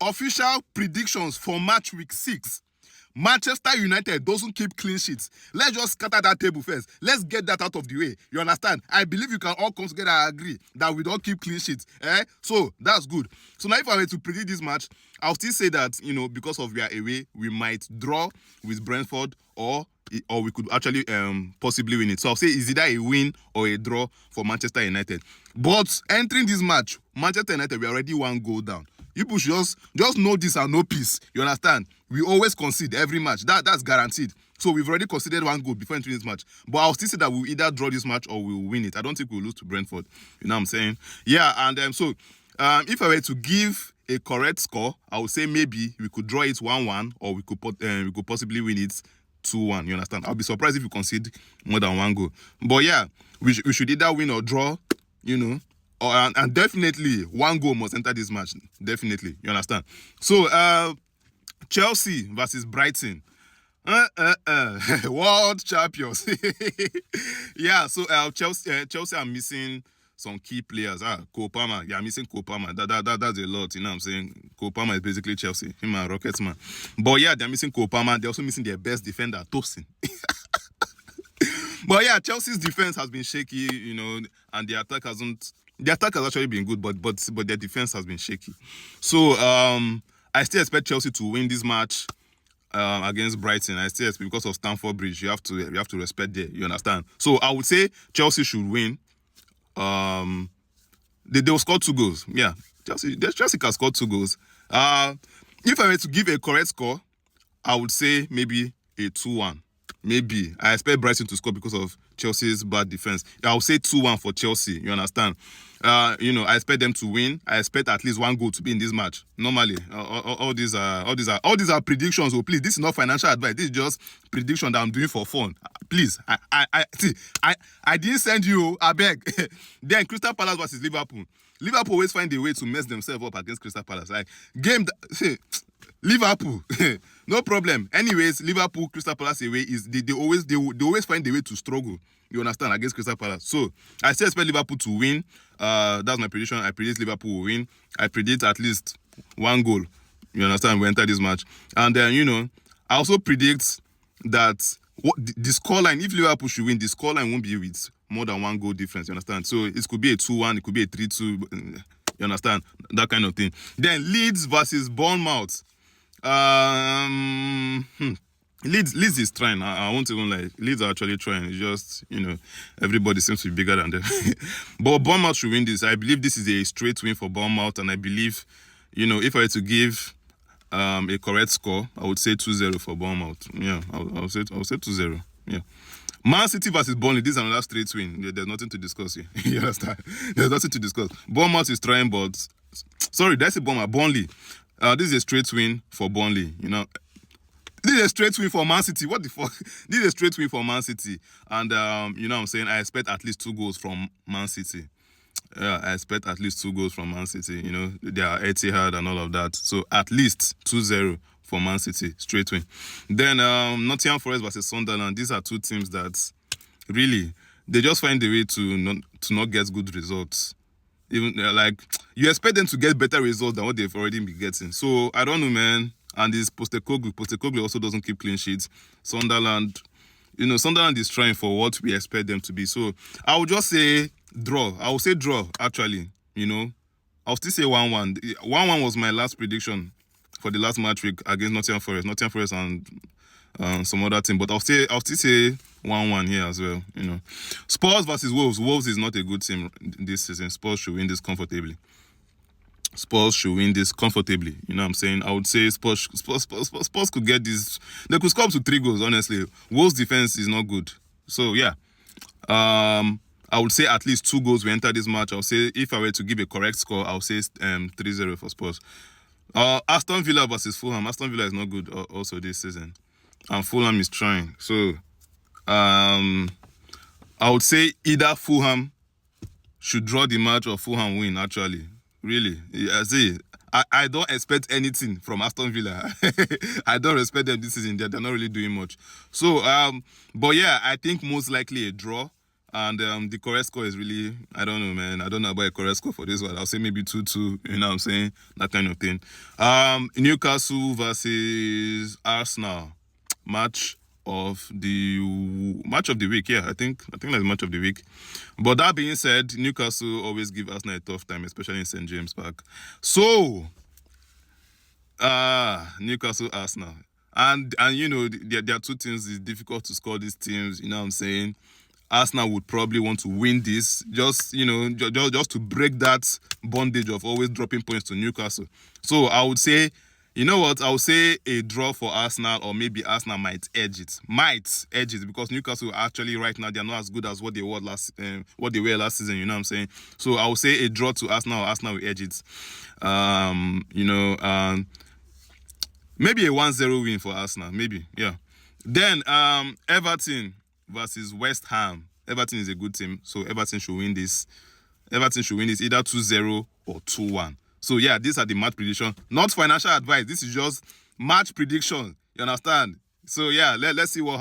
official predictions for match week 6. Manchester United doesn't keep clean sheets. Let's just scatter that table first. Let's get that out of the way. You understand? I believe you can all come together and agree that we don't keep clean sheets. So that's good. So now if I were to predict this match, I'll still say that, because of we are away, we might draw with Brentford or we could actually possibly win it. So I'll say it's either a win or a draw for Manchester United. But entering this match, Manchester United, we're already 1 goal down. People should just know this and know peace. You understand? We always concede every match. That's guaranteed. So we've already conceded 1 goal before entering this match. But I'll still say that we'll either draw this match or we'll win it. I don't think we'll lose to Brentford. You know what I'm saying? Yeah, and so if I were to give a correct score, I would say maybe we could draw it 1-1 or we could possibly win it 2-1. You understand? I'll be surprised if we concede more than 1 goal. But yeah, we should either win or draw, and definitely 1 goal must enter this match. Definitely. You understand? So, Chelsea versus Brighton. World champions. Yeah, so Chelsea are missing some key players. Cole Palmer. Yeah, missing Cole Palmer. That's a lot, you know what I'm saying? Cole Palmer is basically Chelsea. Him and Rockets, man. But yeah, they're missing Cole Palmer. They're also missing their best defender, Tosin. But yeah, Chelsea's defense has been shaky, and the attack has actually been good, but their defense has been shaky. So I still expect Chelsea to win this match against Brighton. I still expect, because of Stamford Bridge. You have to respect there. You understand? So I would say Chelsea should win. They will score 2 goals. Yeah, Chelsea can score 2 goals. If I were to give a correct score, I would say maybe a 2-1. Maybe. I expect Brighton to score because of Chelsea's bad defense. I would say 2-1 for Chelsea. You understand? I expect them to win. I expect at least 1 goal to be in this match. Normally, all these are predictions. Oh, please, this is not financial advice. This is just prediction that I'm doing for fun. Please, I didn't send you. I beg. Then Crystal Palace versus Liverpool. Liverpool always find a way to mess themselves up against Crystal Palace. Liverpool, no problem. Anyways, Liverpool, Crystal Palace away is they always find a way to struggle. You understand, against Crystal Palace. So I still expect Liverpool to win. That's my prediction. I predict Liverpool will win. I predict at least 1 goal. You understand? We enter this match, and then I also predict that the scoreline. If Liverpool should win, the scoreline won't be with more than 1 goal difference. You understand? So it could be a 2-1. It could be a 3-2. You understand? That kind of thing. Then Leeds versus Bournemouth. Leeds is trying. I won't even lie. Leeds are actually trying. It's just, everybody seems to be bigger than them. But Bournemouth should win this. I believe this is a straight win for Bournemouth, and I believe, if I were to give a correct score, I would say 2-0 for Bournemouth. Yeah, I'll say 2-0. Yeah. Man City versus Burnley. This is another straight win. There's nothing to discuss here. You understand? There's nothing to discuss. Bournemouth is trying, but sorry, that's a Bournemouth. Burnley. This is a straight win for Burnley. This is a straight win for Man City. What the fuck? This is a straight win for Man City. And, you know what I'm saying? I expect at least 2 goals from Man City. Yeah, I expect at least 2 goals from Man City. They are Etihad and all of that. So at least 2-0 for Man City. Straight win. Then Nottingham Forest versus Sunderland. These are 2 teams that really, they just find a way to not get good results. Even you expect them to get better results than what they've already been getting. So I don't know, man. And this Postecoglou. Postecoglou also doesn't keep clean sheets. Sunderland is trying for what we expect them to be. So I would just say draw. I would say draw, actually. I'll still say 1-1. 1-1 was my last prediction for the last match week against Nottingham Forest. Nottingham Forest and some other team. But I'll still say 1-1 here as well. Spurs versus Wolves. Wolves is not a good team this season. Spurs should win this comfortably. Spurs should win this comfortably. You know what I'm saying? I would say Spurs could get this. They could score up to 3 goals, honestly. Wolves' defense is not good. So, yeah. I would say at least 2 goals will enter this match. I'll say, if I were to give a correct score, I'll say 3-0 for Spurs. Aston Villa versus Fulham. Aston Villa is not good also this season. And Fulham is trying. So, I would say either Fulham should draw the match or Fulham win, actually. Really. I don't expect anything from Aston Villa. I don't respect them this season. They're not really doing much. So, but yeah, I think most likely a draw. And the correct score is really, I don't know, man. I don't know about a correct score for this one. I'll say maybe 2-2, you know what I'm saying? That kind of thing. Newcastle versus Arsenal. Match of the week. Yeah, I think that's match of the week. But that being said, Newcastle always give Arsenal a tough time, especially in St. James Park. So Newcastle, Arsenal. And you know, there are two teams. It's difficult to score these teams, you know what I'm saying? Arsenal would probably want to win this, just, you know, just to break that bondage of always dropping points to Newcastle. So I would say, you know what? I would say a draw for Arsenal, or maybe Arsenal might edge it. Might edge it, because Newcastle actually right now, they're not as good as what they were last season. You know what I'm saying? So I would say a draw to Arsenal, or Arsenal will edge it. Maybe a 1-0 win for Arsenal. Maybe, yeah. Then Everton versus West Ham. Everton is a good team, so Everton should win this. Everton should win this either 2-0 or 2-1. So yeah, these are the match prediction. Not financial advice. This is just match prediction. You understand? So yeah, let's see what